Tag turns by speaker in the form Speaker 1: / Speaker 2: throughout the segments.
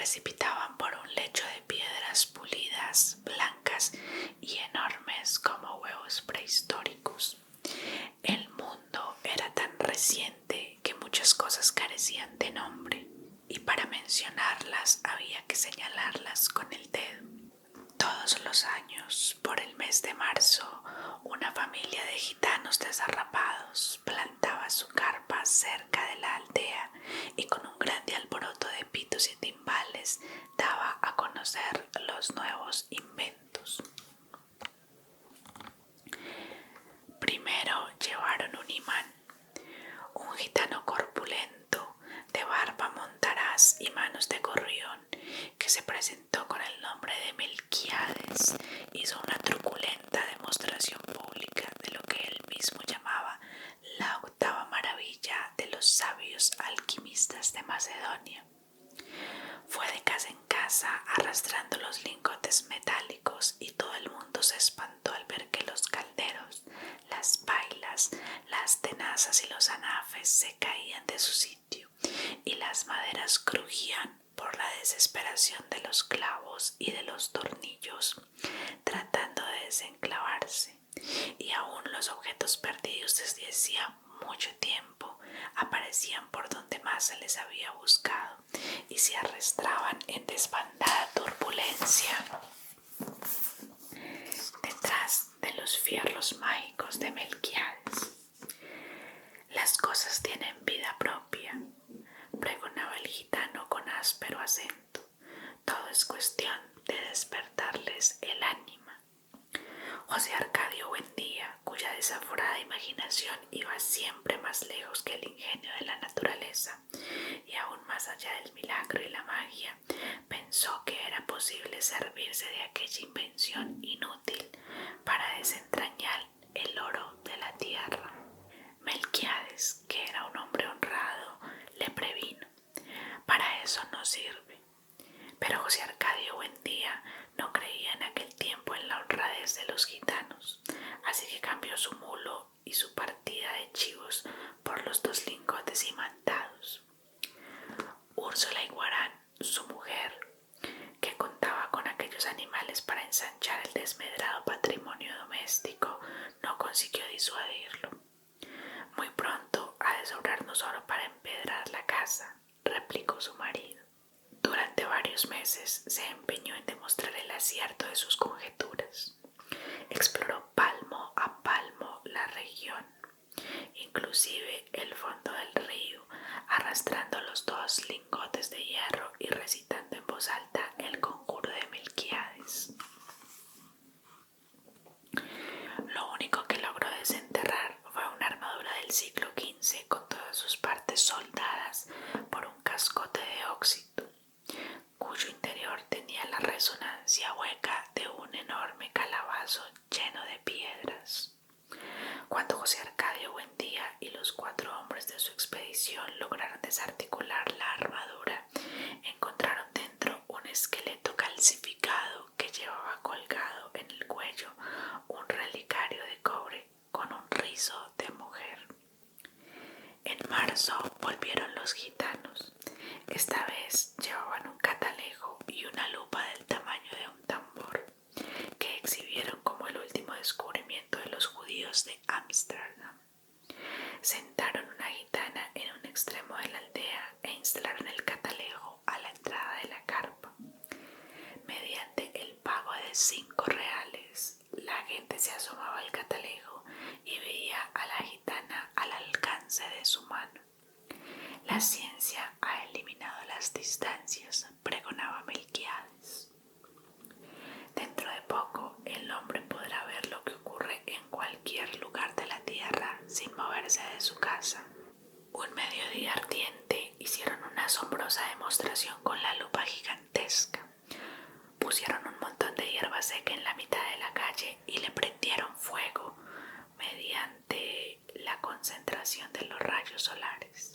Speaker 1: precipitaban por un lecho de piedras pulidas, blancas y enormes como huevos prehistóricos. El mundo era tan reciente que muchas cosas carecían de nombre, y para mencionarlas había que señalarlas con el dedo. Todos los años, por el mes de marzo, una familia de gitanos desarrapados plantaba su carpa cerca de la aldea y con un grande alboroto de pitos y timbales daba a conocer los nuevos inventos. Primero llevaron un imán, un gitano corpulento, de barba montaraz y manos de gorrión, que se presentó con el nombre de Melquiades. Hizo una truculenta demostración pública de lo que él mismo llamaba la octava maravilla de los sabios alquimistas de Macedonia. Fue de casa en casa arrastrando los lingotes metálicos y todo el mundo se espantó al ver que los calderos, las pailas, las tenazas y los anafes se caían de su sitio y las maderas crujían por la desesperación de los clavos y de los tornillos tratando de desenclavarse, y aún los objetos perdidos desde hacía mucho tiempo aparecían por donde más se les había buscado y se arrastraban en desbandada turbulencia detrás de los fierros mágicos de Melquiades. Las cosas tienen vida propia, pregonaba el gitano con áspero acento. Todo es cuestión de despertarles el ánima. José Arcadio Buendía, cuya desaforada imaginación iba siempre más lejos que el ingenio de la naturaleza y aún más allá del milagro y la magia, pensó que era posible servirse de aquella invención inútil para desentrañar el oro de la tierra. Melquiades, que era un hombre honrado, le previno: para eso no sirve. Pero José Arcadio Buendía no creía en aquel tiempo en la honradez de los gitanos, así que cambió su mulo y su partida de chivos por los 2 lingotes imantados. Úrsula Iguarán, su mujer, que contaba con aquellos animales para ensanchar el desmedrado patrimonio doméstico, no consiguió disuadirlo. Muy pronto ha de sobrarnos oro para empedrar la casa, replicó su marido. Durante varios meses se empeñó en demostrar el acierto de sus conjeturas. Exploró palmo a palmo la región, inclusive el fondo del río, arrastrando los 2 lingotes de hierro y recitando en voz alta el conjuro de Melquiades. Lo único que logró desenterrar fue una armadura del siglo XV con todas sus partes soldadas por un cascote de óxido, cuyo interior tenía la resonancia hueca de un enorme calabazo lleno de piedras. Cuando José Arcadio Buendía y los 4 hombres de su expedición lograron desarticular la armadura, encontraron dentro un esqueleto calcificado que llevaba colgado en el cuello un relicario de cobre con un rizo de mujer. En marzo volvieron los gitanos. Esta vez llevaban un catalejo y una lupa del tamaño de un tambor, que exhibieron como el último descubrimiento de los judíos de Ámsterdam. Sentaron una gitana en un extremo de la aldea e instalaron el catalejo a la entrada de la carpa. Mediante el pago de 5 reales, la gente se asomaba al catalejo y veía a la gitana al alcance de su mano. La ciencia ha eliminado las distancias, pregonaba Melquiades. Dentro de poco el hombre podrá ver lo que ocurre en cualquier lugar de la tierra sin moverse de su casa. Un mediodía ardiente hicieron una asombrosa demostración con la lupa gigantesca. Pusieron un montón de hierba seca en la mitad de la calle y le prendieron fuego mediante la concentración de los rayos solares.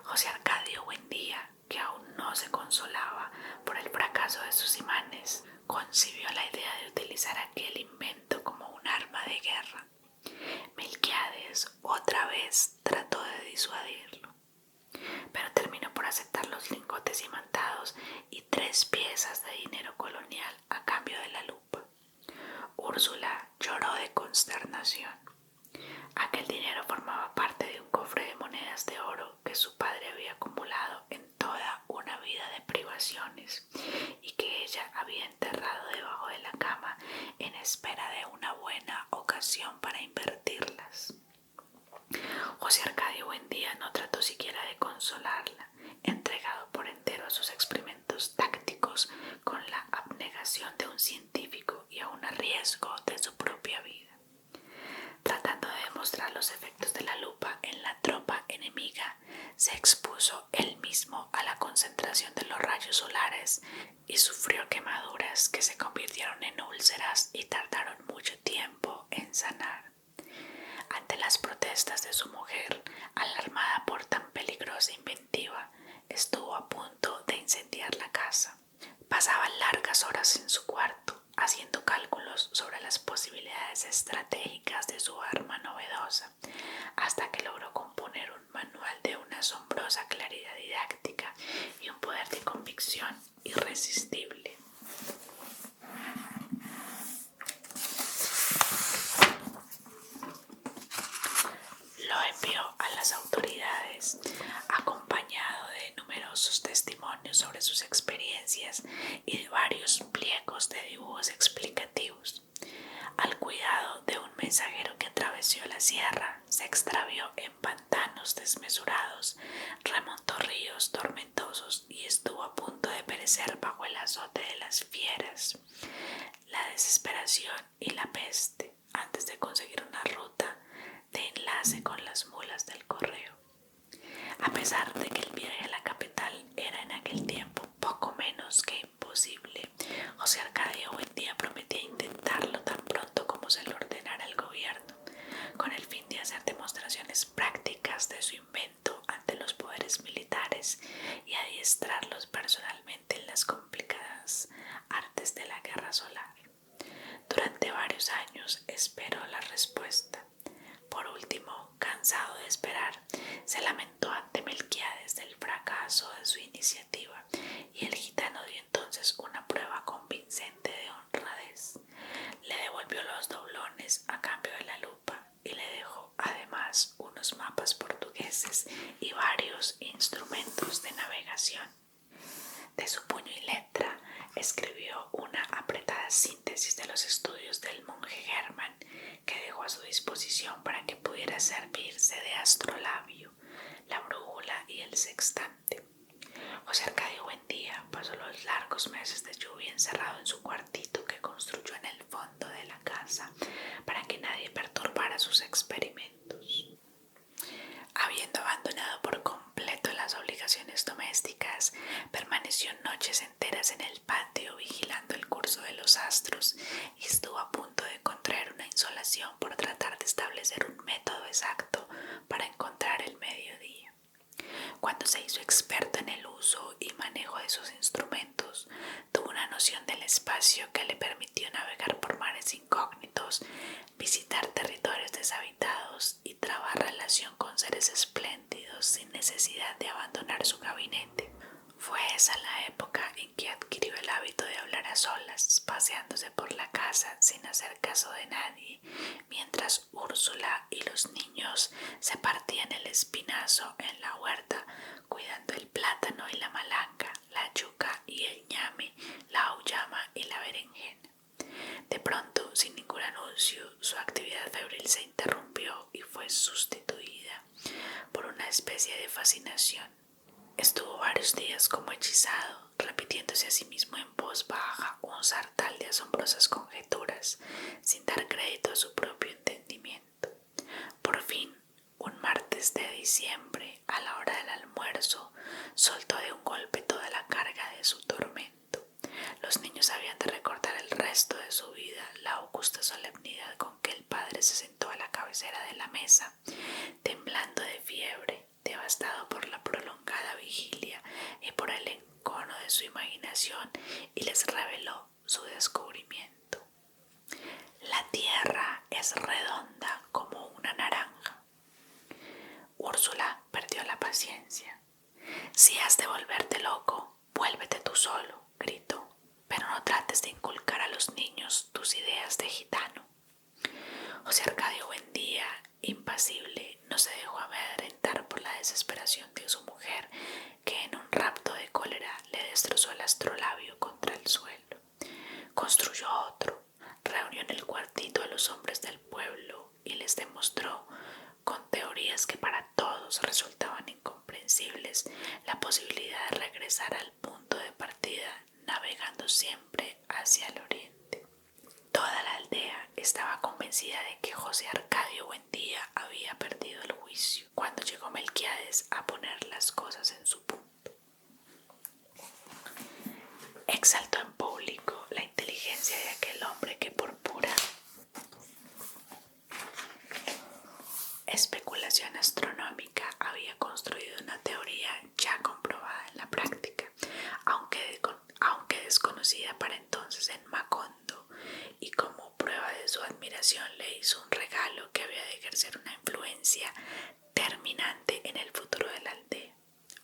Speaker 1: José Arcadio Buendía, que aún no se consolaba por el fracaso de sus imanes, concibió la idea de utilizar aquel invento como un arma de guerra. Melquiades otra vez trató de disuadirlo, pero terminó por aceptar los lingotes imantados y piezas de dinero colonial a cambio de la lupa. Úrsula lloró de consternación. Aquel dinero formaba parte de un cofre de monedas de oro que su padre había acumulado en toda una vida de privaciones y que ella había enterrado debajo de la cama en espera de una buena ocasión para invertirlas. José Arcadio Buendía no trató siquiera de consolarla, entregado por entero a sus experimentos tácticos con la abnegación de un científico y aun a riesgo de su propia vida. Tratando de demostrar los efectos de la lupa en la tropa enemiga, se expuso él mismo a la concentración de los rayos solares y sufrió quemaduras que se convirtieron en úlceras y tardaron mucho tiempo en sanar. Ante las protestas de su mujer, alarmada por tan peligrosa inventiva, estuvo a punto de incendiar la casa. Pasaba largas horas en su cuarto, haciendo cálculos sobre las posibilidades estratégicas de su arma novedosa, hasta que logró componer un manual de una asombrosa claridad didáctica y un poder de convicción irresistible. Lo envió a las autoridades, acompañado de numerosos testimonios sobre sus experiencias y de varios pliegos de dibujos explicativos. Al cuidado de un mensajero que atravesó la sierra, se extravió en pantanos desmesurados, remontó ríos tormentosos y estuvo a punto de perecer bajo el azote de las fieras, la desesperación y la peste, antes de conseguir una ruta de enlace con las mulas del correo. A pesar de que el viaje a la capital era en aquel tiempo poco menos que imposible, José Arcadio Buendía prometía intentarlo tan pronto como se lo ordenara el gobierno, con el fin de hacer demostraciones prácticas de su invento ante los poderes militares y adiestrarlos personalmente en las complicadas artes de la guerra solar. Durante varios años esperó la respuesta. Por último, cansado de esperar, se lamentó ante Melquíades del fracaso de su iniciativa y el gitano dio entonces una prueba convincente de honradez. Le devolvió los doblones a cambio de la lupa y le dejó además unos mapas portugueses y varios instrumentos de navegación. De su puño y letra escribió una apretada síntesis de los estudios del monje Hermann, que dejó a su disposición para que pudiera servirse de astrolabio, la brújula y el sextante. José Arcadio Buendía pasó los largos meses de lluvia encerrado en su cuartito que construyó en el fondo de la casa para que nadie perturbara sus experimentos. Habiendo abandonado por completo las obligaciones domésticas, permaneció noches enteras en el patio vigilando el curso de los astros y estuvo a punto de contraer una insolación por tratar de establecer un método exacto para encontrar el mediodía. Cuando se hizo experto en el uso y manejo de sus instrumentos, tuvo una noción del espacio que le permitió navegar por mares incógnitos, visitar territorios deshabitados y trabar relación con seres espléndidos sin necesidad de abandonar su gabinete. Fue esa la época en que adquirió el hábito de hablar a solas, paseándose por la casa sin hacer caso de nadie, mientras Úrsula y los niños se partían el espinazo en la huerta, cuidando el plátano y la malanga, la yuca y el ñame, la auyama y la berenjena. De pronto, sin ningún anuncio, su actividad febril se interrumpió y fue sustituida por una especie de fascinación. Estuvo varios días como hechizado, repitiéndose a sí mismo en voz baja un sartal de asombrosas conjeturas, sin dar crédito a su propio entendimiento. Por fin, un martes de diciembre, a la hora del almuerzo, soltó de un golpe toda la carga de su tormento. Los niños habían de recordar el resto de su vida la augusta solemnidad con que el padre se sentó a la cabecera de la mesa, temblando de fiebre, devastado por la prolongada vigilia y por el encono de su imaginación, y les reveló su descubrimiento. La tierra es redonda como una naranja. Úrsula perdió la paciencia. Si has de volverte loco, vuélvete tú solo, gritó. pero no trates de inculcar a los niños tus ideas de gitano. José Arcadio Buendía, impasible, no se dejó amedrentar por la desesperación de su mujer, que en un rapto de cólera le destrozó el astrolabio contra el suelo. Construyó otro, reunió en el cuartito a los hombres del pueblo y les demostró, con teorías que para todos resultaban incomprensibles, la posibilidad de regresar al punto de partida navegando siempre hacia el oriente. Toda la aldea estaba convencida de que José Arcadio Buendía había perdido el juicio cuando llegó Melquiades a poner las cosas en su punto. Exaltó en público la inteligencia de aquel hombre que por pura especulación astronómica había construido una teoría ya comprobada en la práctica, aunque desconocida para entonces en Macondo, y como prueba de su admiración le hizo un regalo que había de ejercer una influencia terminante en el futuro de la aldea,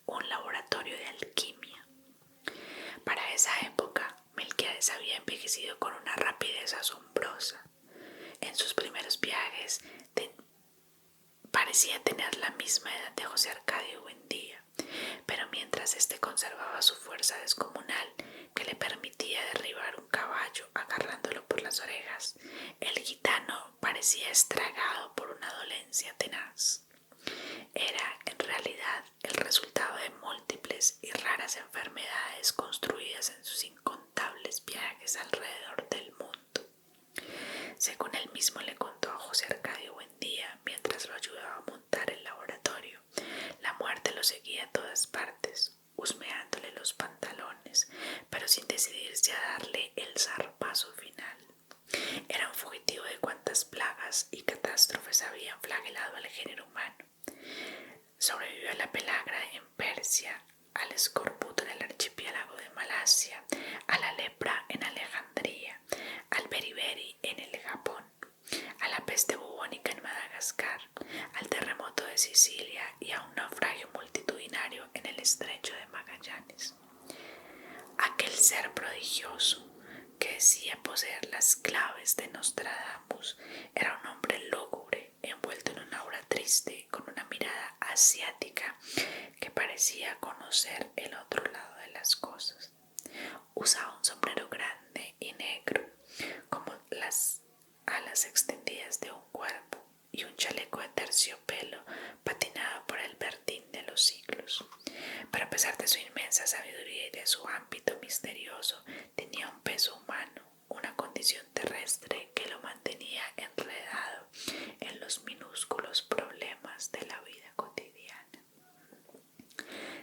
Speaker 1: un laboratorio de alquimia. Para esa época, Melquiades había envejecido con una rapidez asombrosa. En sus primeros viajes parecía tener la misma edad de José Arcadio Buendía, pero mientras éste conservaba su fuerza descomunal que le permitía derribar un caballo agarrándolo por las orejas, el gitano parecía estragado por una dolencia tenaz. Era en realidad el resultado de múltiples y raras enfermedades construidas en sus incontables viajes alrededor del mundo. Según él mismo le contó a José Arcadio Buendía mientras lo ayudaba a montar el laboratorio, la muerte lo seguía a todas partes, husmeándole los pantalones, pero sin decidirse a darle el zarpazo final. Era un fugitivo de cuantas plagas y catástrofes habían flagelado al género humano. Sobrevivió a la pelagra en Persia, al escorbuto en el archipiélago de Malasia, a la lepra en Alejandría, al beriberi en el Japón, a la peste bubónica en Madagascar, al terremoto de Sicilia y a un naufragio multitudinario en el estrecho de Magallanes. Aquel ser prodigioso que decía poseer las claves de Nostradamus era un hombre lúgubre, envuelto en una aura triste, con una mirada asiática que parecía conocer el otro lado de las cosas. Usaba un sombrero grande y negro, como las alas extendidas de un cuervo, y un chaleco de terciopelo patinado por el verdín de los siglos. Pero a pesar de su inmensa sabiduría y de su ámbito misterioso, tenía un peso humano, una condición terrestre que lo mantenía enredado en los minúsculos problemas de la vida cotidiana.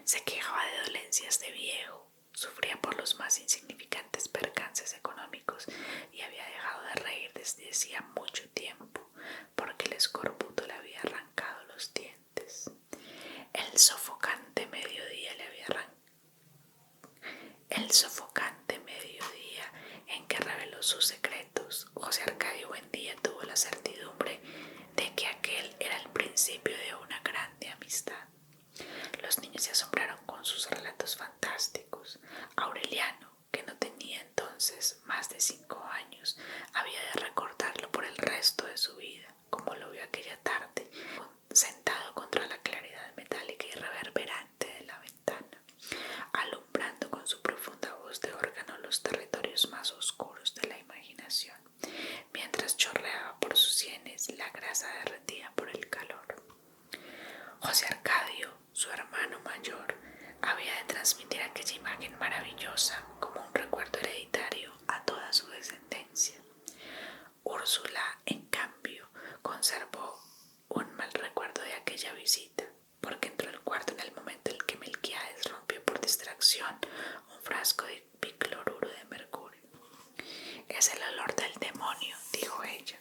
Speaker 1: Se quejaba de dolencias de viejo, sufría por los más insignificantes percances económicos y había dejado de reír desde hacía mucho tiempo porque el escorbuto le había arrancado los dientes. El sofocante mediodía en que reveló sus secretos, José Arcadio Buendía tuvo la certidumbre de que aquel era el principio de una grande amistad. Los niños se asombraron con sus relatos fantásticos. Aureliano, que no tenía entonces más de 5 años, había de recordarlo por el resto de su vida, como lo vio aquella tarde, sentado contra la claridad metálica y reverberante de la ventana, alumbrando con su profunda voz de órgano los territorios más oscuros de la imaginación, mientras chorreaba por sus sienes la grasa derretida por el calor. José Arcadio, su hermano mayor, había de transmitir aquella imagen maravillosa como un recuerdo hereditario a toda su descendencia. Úrsula, en cambio, conservó un mal recuerdo de aquella visita, porque entró al cuarto en el momento en que Melquiades rompió por distracción un frasco de bicloruro de mercurio. «Es el olor del demonio», dijo ella.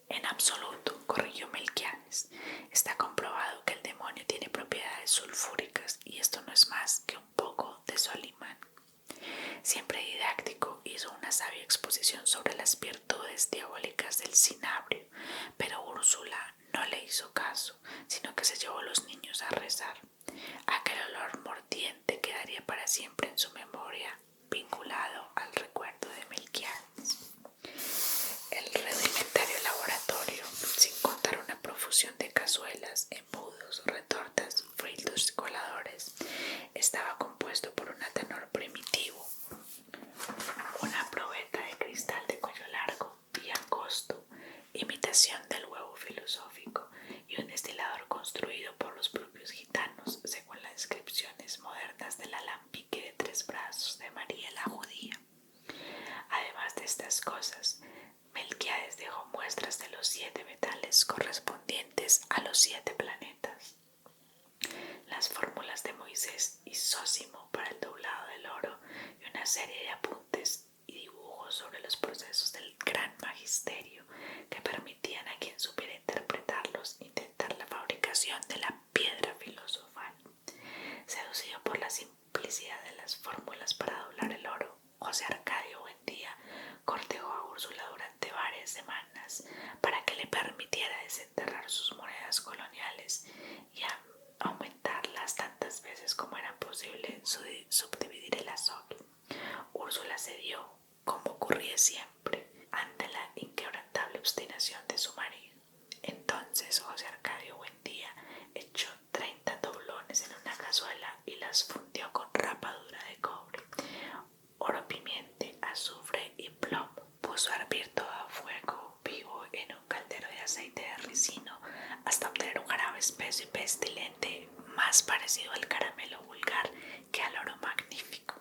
Speaker 1: «En absoluto», corrigió Melquiades. «Está comprobado que el demonio tiene propiedades sulfúricas y esto no es más que un poco de Solimán». Siempre didáctico, hizo una sabia exposición sobre las virtudes diabólicas del cinabrio, pero Úrsula no le hizo caso, sino que se llevó a los niños a rezar. Aquel olor mordiente quedaría para siempre en su memoria pizzas, embudos, retortas, fritos y coladores. Estaba compuesto por un atenor primitivo, una probeta de cristal de cuello largo y angosto, imitación del huevo filosófico, y un destilador construido por los propios gitanos, según las descripciones modernas del alambique de 3 brazos de María la Judía. Además de estas cosas, Melquiades dejó muestras de los 7 metales correspondientes a los 7 planetas, las fórmulas de Moisés y Zósimo para el doblado del oro y una serie de apuntes y dibujos sobre los procesos del gran magisterio que permitían a quien supiera interpretarlos intentar la fabricación de la piedra filosofal. Seducido por la simplicidad de las fórmulas para doblar el oro, José Arcadio Buendía cortejó a Úrsula durante varias semanas para que le permitiera desenterrar sus monedas coloniales y aumentarlas tantas veces como era posible subdividir el azogue. Úrsula cedió, como ocurría siempre, ante la inquebrantable obstinación de su marido. Entonces José Arcadio Buendía echó 30 doblones en una cazuela y las fundió con rapadura de cobre, oro pimiente, azufre y plomo. Puso a hervir todo a fuego vivo en un caldero de aceite de ricino hasta obtener un jarabe espeso y pestilente más parecido al caramelo vulgar que al oro magnífico.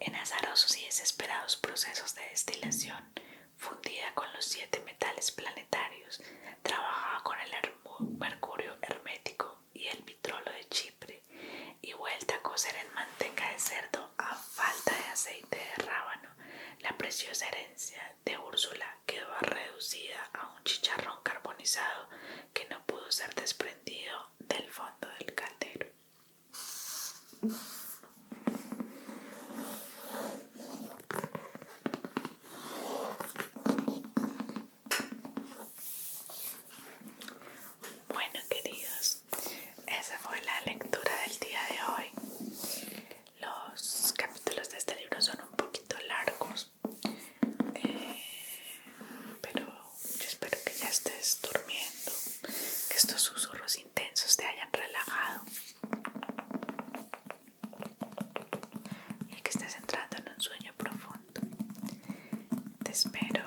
Speaker 1: En azarosos y desesperados procesos de destilación, fundida con los 7 metales planetarios, trabajaba con el mercurio hermético y el vitrolo de Chipre, y vuelta a cocer en manteca de cerdo a falta de aceite de rábano, la preciosa herencia de Úrsula quedó reducida a un chicharrón carbonizado que no pudo ser desprendido del fondo del caldero. Bueno, queridos, esa fue la lectura del día de hoy. Los capítulos de este libro son un poquito largos, pero yo espero que ya estés durmiendo, que estos susurros intensos te hayan relajado y que estés entrando en un sueño profundo. Te espero